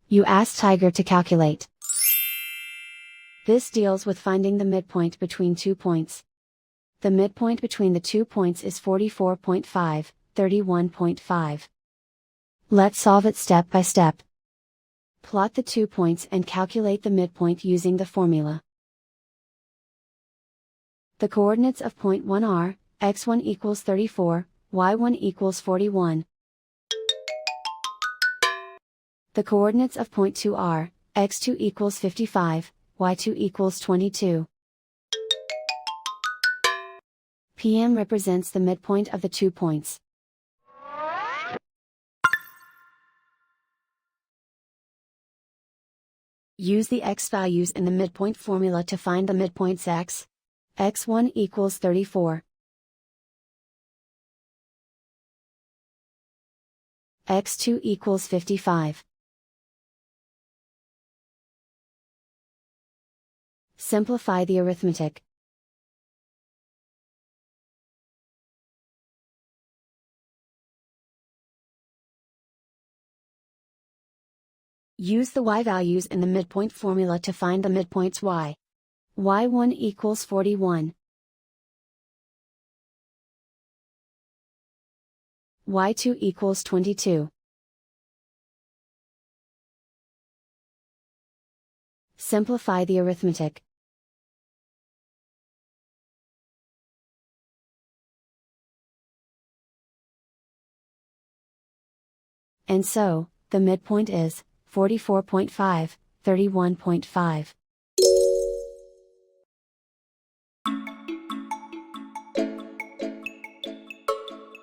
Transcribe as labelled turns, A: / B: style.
A: You ask Tiger to calculate. This deals with finding the midpoint between 2 points. The midpoint between the 2 points is 44.5, 31.5. Let's solve it step by step. Plot the 2 points and calculate the midpoint using the formula. The coordinates of point 1 are, x1 equals 34, y1 equals 41. The coordinates of point 2 are, x2 equals 55, y2 equals 22. PM represents the midpoint of the 2 points. Use the x values in the midpoint formula to find the midpoints x. x1 equals 34. x2 equals 55. Simplify the arithmetic. Use the y values in the midpoint formula to find the midpoints y. y1 equals 41. y2 equals 22. Simplify the arithmetic. And so, the midpoint is 44.5, 31.5.